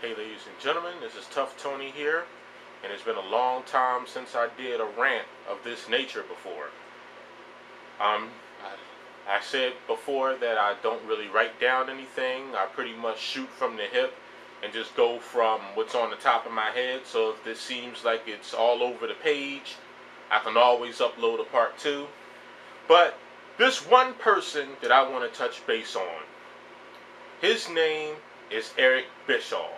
Hey ladies and gentlemen, this is Tough Tony here, and it's been a long time since I did a rant of this nature before. I said before that I don't really write down anything. I pretty much shoot from the hip and just go from what's on the top of my head. So if this seems like it's all over the page, I can always upload a part 2. But this one person that I want to touch base on, his name is Eric Bitchoff.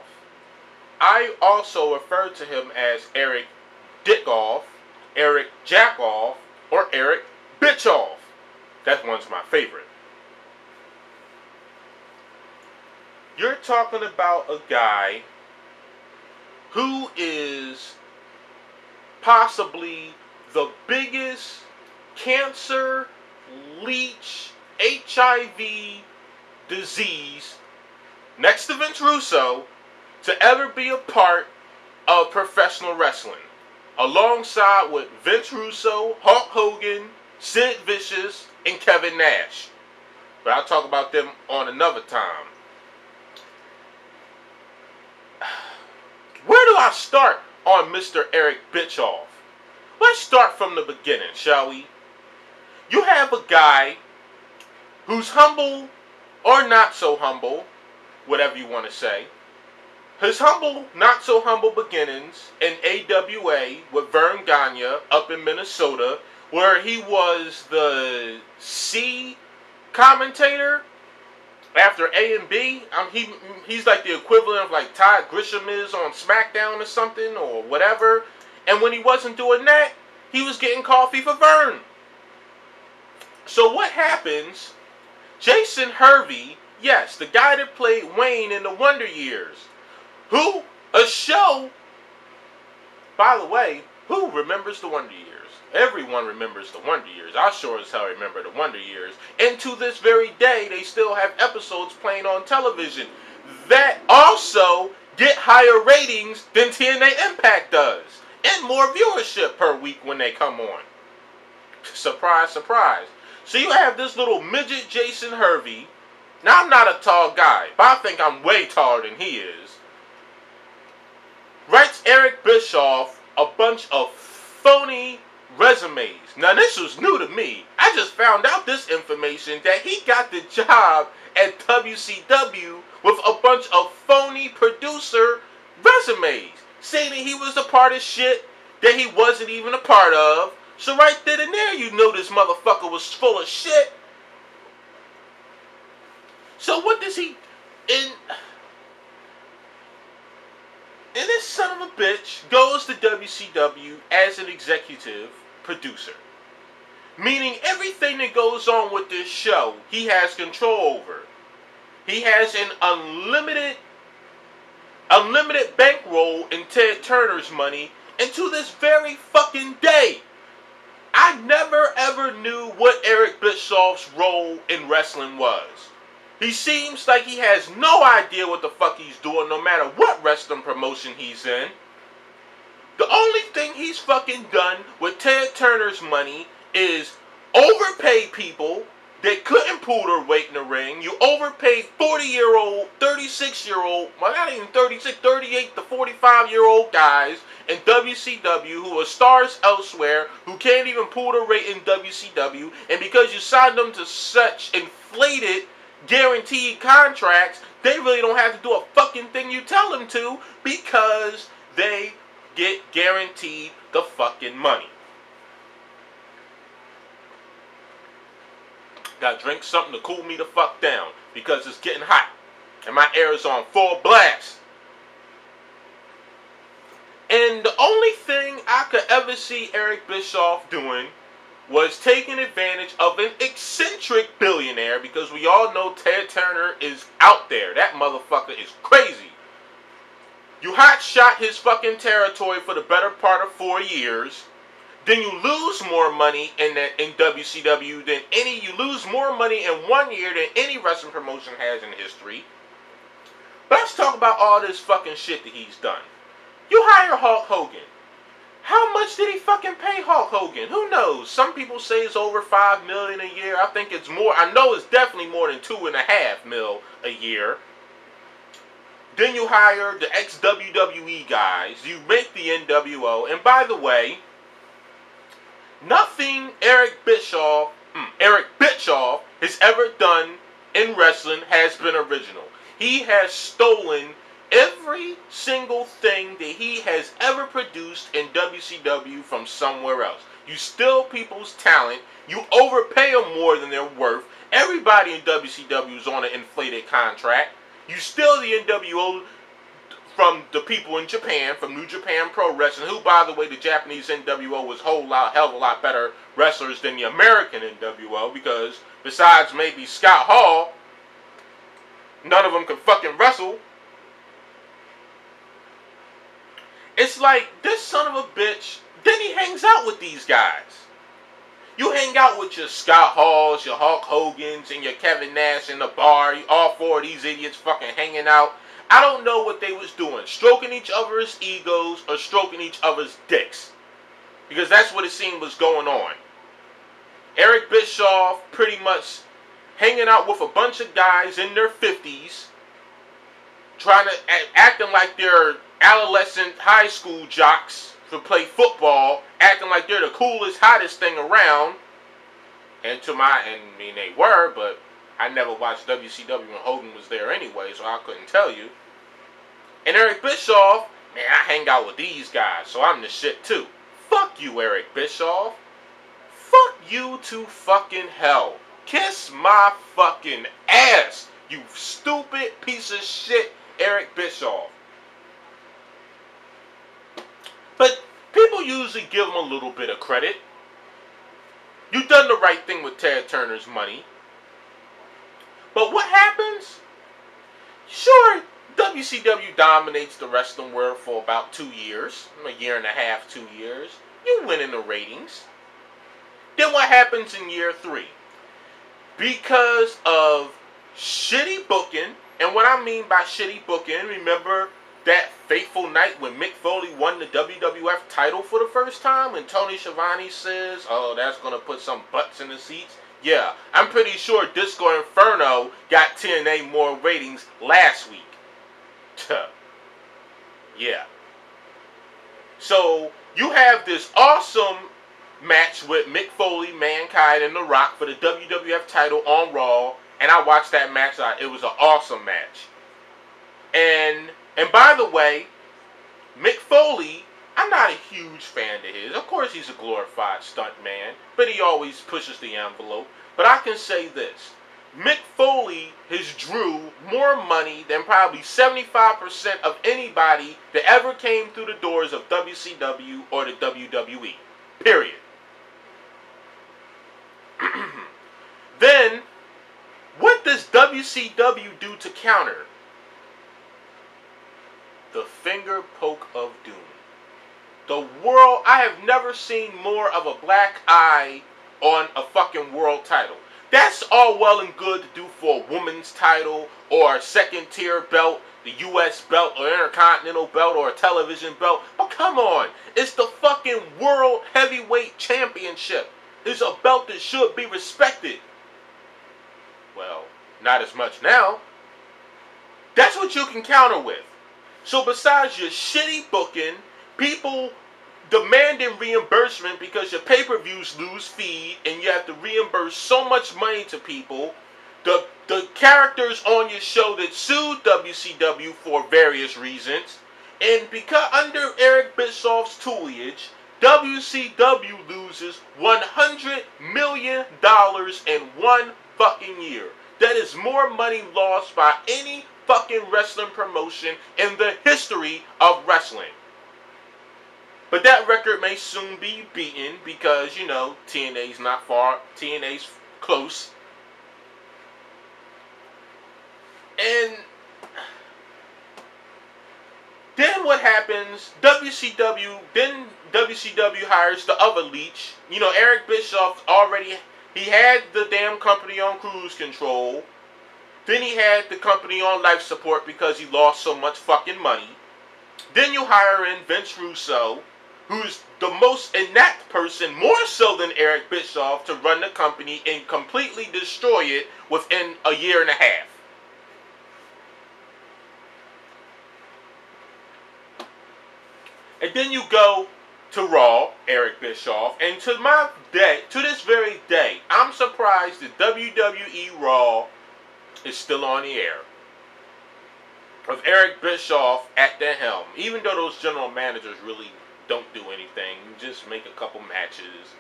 I also refer to him as Eric Dickoff, Eric Jackoff, or Eric Bitchoff. That one's my favorite. You're talking about a guy who is possibly the biggest cancer, leech, HIV disease, next to Vince Russo, to ever be a part of professional wrestling. Alongside with Vince Russo, Hulk Hogan, Sid Vicious, and Kevin Nash. But I'll talk about them on another time. Where do I start on Mr. Eric Bitchoff? Let's start from the beginning, shall we? You have a guy who's humble or not so humble, whatever you want to say. His humble, not so humble beginnings in AWA with Vern Gagne up in Minnesota, where he was the C commentator after A and B. He's like the equivalent of like Todd Grisham is on SmackDown or something or whatever. And when he wasn't doing that, he was getting coffee for Vern. So what happens? Jason Hervey, yes, the guy that played Wayne in the Wonder Years, who, a show, by the way, who remembers the Wonder Years? Everyone remembers the Wonder Years. I sure as hell remember the Wonder Years. And to this very day, they still have episodes playing on television that also get higher ratings than TNA Impact does. And more viewership per week when they come on. Surprise, surprise. So you have this little midget Jason Hervey. Now, I'm not a tall guy, but I think I'm way taller than he is. Writes Eric Bischoff a bunch of phony resumes. Now, this was new to me. I just found out this information that he got the job at WCW with a bunch of phony producer resumes, saying that he was a part of shit that he wasn't even a part of. So right then and there, you know this motherfucker was full of shit. So what does he... And this son of a bitch goes to WCW as an executive producer. Meaning everything that goes on with this show, he has control over. He has an unlimited bankroll in Ted Turner's money. And to this very fucking day, I never ever knew what Eric Bischoff's role in wrestling was. He seems like he has no idea what the fuck he's doing, no matter what wrestling promotion he's in. The only thing he's fucking done with Ted Turner's money is overpay people that couldn't pull their weight in the ring. You overpaid 40-year-old, 36-year-old, well, not even 36, 38 to 45-year-old guys in WCW who are stars elsewhere, who can't even pull their weight in WCW, and because you signed them to such inflated guaranteed contracts, they really don't have to do a fucking thing you tell them to, because they get guaranteed the fucking money. Gotta drink something to cool me the fuck down, because it's getting hot and my air is on full blast. And the only thing I could ever see Eric Bischoff doing was taking advantage of an eccentric billionaire, because we all know Ted Turner is out there. That motherfucker is crazy. You hotshot his fucking territory for the better part of 4 years. Then you lose more money in WCW than you lose more money in 1 year than any wrestling promotion has in history. But let's talk about all this fucking shit that he's done. You hire Hulk Hogan. How much did he fucking pay Hulk Hogan? Who knows? Some people say it's over $5 million a year. I think it's more. I know it's definitely more than $2.5 million a year. Then you hire the ex-WWE guys. You make the NWO. And by the way, nothing Eric Bitchoff has ever done in wrestling has been original. He has stolen every single thing that he has ever produced in WCW from somewhere else. You steal people's talent. You overpay them more than they're worth. Everybody in WCW is on an inflated contract. You steal the NWO from the people in Japan, from New Japan Pro Wrestling, who, by the way, the Japanese NWO was a hell of a lot better wrestlers than the American NWO, because besides maybe Scott Hall, none of them can fucking wrestle. It's like, this son of a bitch, then he hangs out with these guys. You hang out with your Scott Halls, your Hulk Hogans, and your Kevin Nash in the bar. All four of these idiots fucking hanging out. I don't know what they was doing. Stroking each other's egos or stroking each other's dicks. Because that's what it seemed was going on. Eric Bischoff pretty much hanging out with a bunch of guys in their 50s. Acting like they're adolescent high school jocks to play football, acting like they're the coolest, hottest thing around. And they were, but I never watched WCW when Hogan was there anyway, so I couldn't tell you. And Eric Bischoff, man, I hang out with these guys, so I'm the shit too. Fuck you, Eric Bischoff. Fuck you to fucking hell. Kiss my fucking ass, you stupid piece of shit, Eric Bischoff. But people usually give him a little bit of credit. You've done the right thing with Ted Turner's money. But what happens? Sure, WCW dominates the wrestling world for about 2 years. A year and a half, 2 years. You win in the ratings. Then what happens in year 3? Because of shitty booking, and what I mean by shitty booking, remember that fateful night when Mick Foley won the WWF title for the first time, and Tony Schiavone says, oh, that's going to put some butts in the seats? Yeah, I'm pretty sure Disco Inferno got TNA more ratings last week. Yeah. So, you have this awesome match with Mick Foley, Mankind, and The Rock for the WWF title on Raw, and I watched that match. It was an awesome match. And by the way, Mick Foley, I'm not a huge fan of his. Of course, he's a glorified stunt man, but he always pushes the envelope. But I can say this. Mick Foley has drew more money than probably 75% of anybody that ever came through the doors of WCW or the WWE. Period. Then, what does WCW do to counter? The finger poke of doom. The world, I have never seen more of a black eye on a fucking world title. That's all well and good to do for a woman's title or a second tier belt, the US belt or intercontinental belt or a television belt. But come on, it's the fucking world heavyweight championship. It's a belt that should be respected. Well, not as much now. That's what you can counter with. So besides your shitty booking, people demanding reimbursement because your pay-per-views lose feed and you have to reimburse so much money to people, the characters on your show that sued WCW for various reasons, and because under Eric Bischoff's tutelage, WCW loses $100 million in one fucking year. That is more money lost by any fucking wrestling promotion in the history of wrestling. But that record may soon be beaten because, you know, TNA's not far. TNA's close. And then what happens? WCW hires the other leech. You know, Eric Bischoff he had the damn company on cruise control. Then he had the company on life support because he lost so much fucking money. Then you hire in Vince Russo, who's the most inept person, more so than Eric Bitchoff, to run the company and completely destroy it within a year and a half. And then you go to Raw, Eric Bischoff, and to this very day, I'm surprised that WWE Raw is still on the air. With Eric Bischoff at the helm, even though those general managers really don't do anything, just make a couple matches,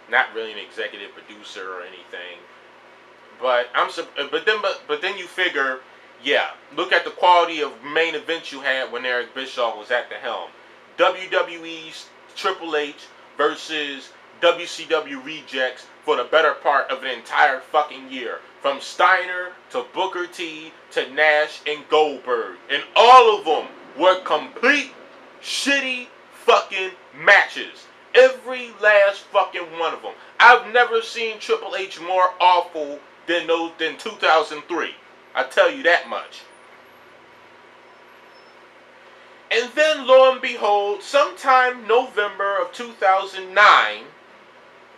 not really an executive producer or anything. But then you figure, yeah, look at the quality of main events you had when Eric Bischoff was at the helm. WWE's Triple H versus WCW Rejects for the better part of an entire fucking year. From Steiner to Booker T to Nash and Goldberg. And all of them were complete shitty fucking matches. Every last fucking one of them. I've never seen Triple H more awful than 2003. I tell you that much. And then, lo and behold, sometime November of 2009,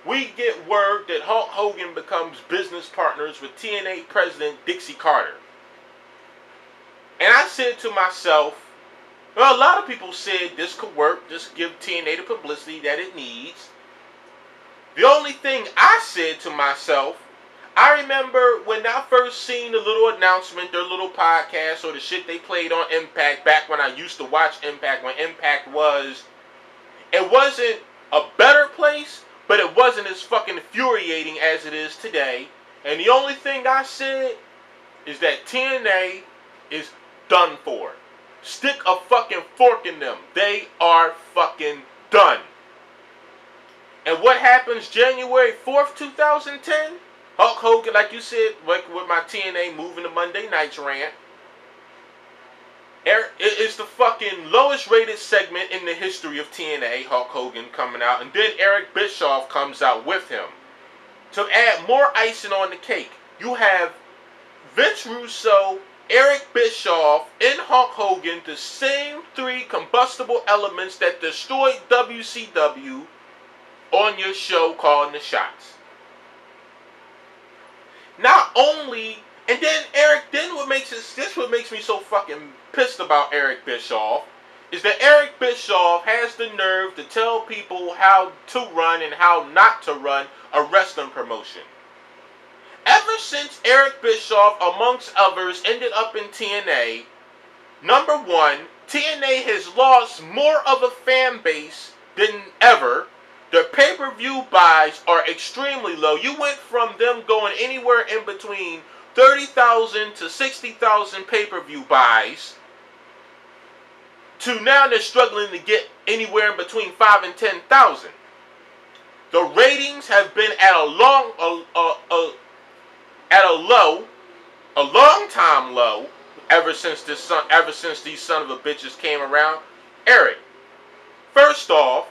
we get word that Hulk Hogan becomes business partners with TNA President Dixie Carter. And I said to myself, well, a lot of people said this could work, just give TNA the publicity that it needs. The only thing I said to myself, I remember when I first seen the little announcement, their little podcast, or the shit they played on Impact back when I used to watch Impact, when Impact it wasn't a better place, but it wasn't as fucking infuriating as it is today. And the only thing I said is that TNA is done for. Stick a fucking fork in them. They are fucking done. And what happens January 4th, 2010? Hulk Hogan, like you said, with my TNA moving to Monday Night's Rant. It's the fucking lowest rated segment in the history of TNA, Hulk Hogan coming out. And then Eric Bischoff comes out with him. To add more icing on the cake, you have Vince Russo, Eric Bischoff, and Hulk Hogan, the same three combustible elements that destroyed WCW on your show calling the shots. Not only, and then what makes me so fucking pissed about Eric Bischoff, is that Eric Bischoff has the nerve to tell people how to run and how not to run a wrestling promotion. Ever since Eric Bischoff, amongst others, ended up in TNA, number one, TNA has lost more of a fan base than ever. Their pay-per-view buys are extremely low. You went from them going anywhere in between 30,000 to 60,000 pay-per-view buys to now they're struggling to get anywhere in between 5 and 10,000. The ratings have been at a long time low ever since these son of a bitches came around. Eric, first off,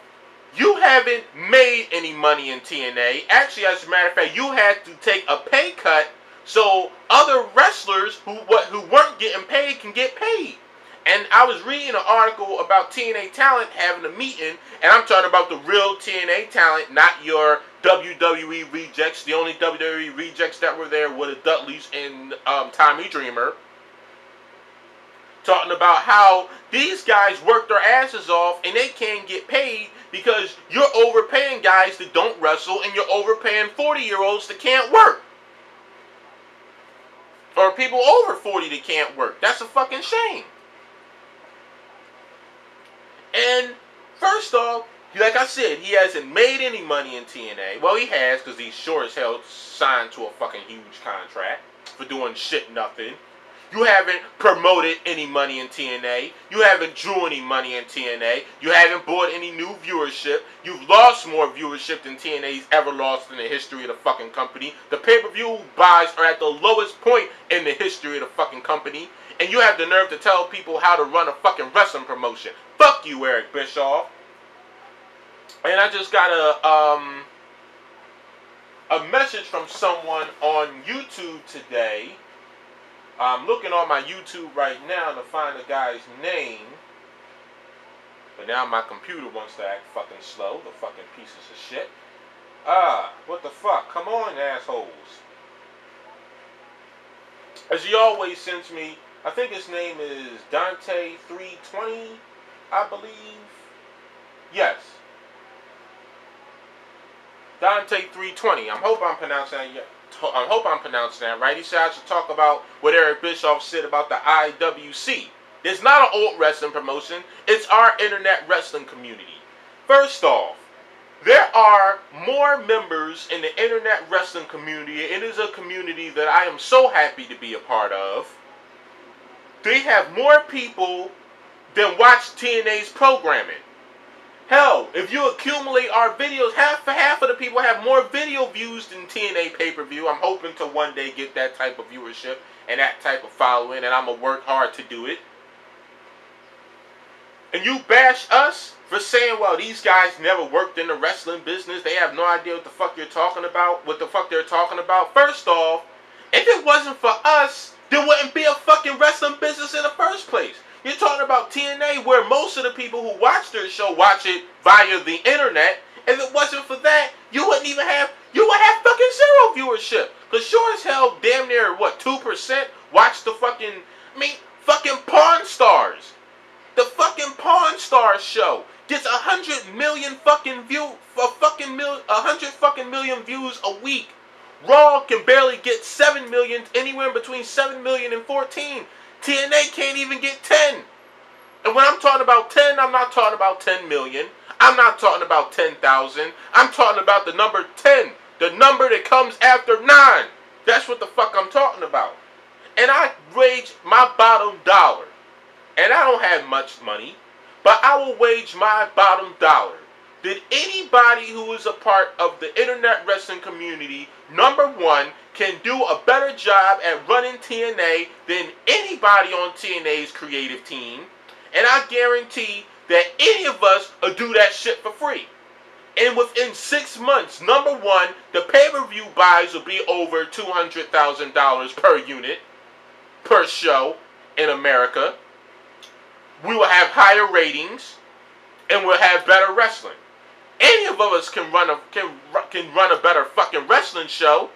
you haven't made any money in TNA. Actually, as a matter of fact, you had to take a pay cut so other wrestlers who weren't getting paid can get paid. And I was reading an article about TNA talent having a meeting, and I'm talking about the real TNA talent, not your WWE rejects. The only WWE rejects that were there were the Dudleys and Tommy Dreamer. Talking about how these guys work their asses off and they can't get paid because you're overpaying guys that don't wrestle and you're overpaying 40-year-olds that can't work. Or people over 40 that can't work. That's a fucking shame. And first off, like I said, he hasn't made any money in TNA. Well, he has because he's sure as hell signed to a fucking huge contract for doing shit nothing. You haven't promoted any money in TNA. You haven't drew any money in TNA. You haven't bought any new viewership. You've lost more viewership than TNA's ever lost in the history of the fucking company. The pay-per-view buys are at the lowest point in the history of the fucking company. And you have the nerve to tell people how to run a fucking wrestling promotion. Fuck you, Eric Bischoff. And I just got a message from someone on YouTube today. I'm looking on my YouTube right now to find the guy's name. But now my computer wants to act fucking slow. The fucking pieces of shit. What the fuck? Come on, assholes. As he always sends me, I think his name is Dante320, I believe. Yes. Dante 320. I hope I'm pronouncing that. I hope I'm pronouncing that right. He said I should talk about what Eric Bischoff said about the IWC. It's not an old wrestling promotion. It's our internet wrestling community. First off, there are more members in the internet wrestling community. It is a community that I am so happy to be a part of. They have more people than watch TNA's programming. Hell, if you accumulate our videos, half of the people have more video views than TNA pay-per-view. I'm hoping to one day get that type of viewership and that type of following, and I'm going to work hard to do it. And you bash us for saying, well, these guys never worked in the wrestling business. They have no idea what the fuck you're talking about, what the fuck they're talking about. First off, if it wasn't for us, there wouldn't be a fucking wrestling business in the first place. You're talking about TNA, where most of the people who watch their show watch it via the internet. If it wasn't for that, you would have fucking zero viewership. Because sure as hell, damn near, what, 2% watch the fucking Pawn Stars. The fucking Pawn Stars show gets 100 million fucking views, 100 fucking million views a week. Raw can barely get 7 million, anywhere between 7 million and 14. TNA can't even get 10. And when I'm talking about 10, I'm not talking about 10 million. I'm not talking about 10,000. I'm talking about the number 10. The number that comes after 9. That's what the fuck I'm talking about. And I wage my bottom dollar. And I don't have much money, but I will wage my bottom dollar that anybody who is a part of the internet wrestling community, number one, can do a better job at running TNA than anybody on TNA's creative team. And I guarantee that any of us will do that shit for free. And within 6 months, number one, the pay-per-view buys will be over $200,000 per unit, per show in America. We will have higher ratings, and we'll have better wrestling. Any of us can run a better fucking wrestling show.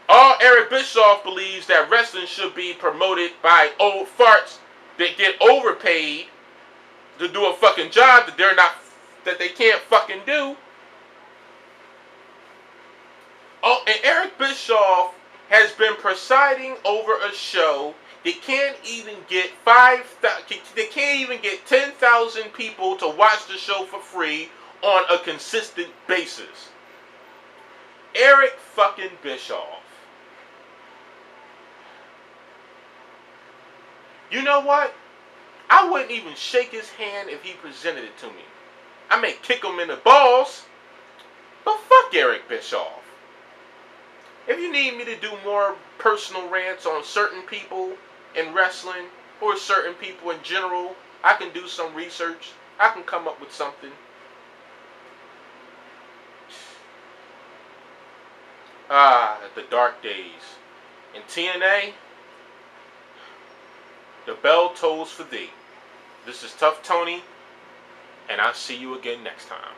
All Eric Bischoff believes that wrestling should be promoted by old farts that get overpaid to do a fucking job that they can't fucking do. Oh, and Eric Bischoff has been presiding over a show that can't even get 10,000 people to watch the show for free on a consistent basis. Eric fucking Bischoff. You know what? I wouldn't even shake his hand if he presented it to me. I may kick him in the balls, but fuck Eric Bischoff. If you need me to do more personal rants on certain people in wrestling or certain people in general, I can do some research. I can come up with something. The dark days. In TNA, the bell tolls for thee. This is Tough Tony, and I'll see you again next time.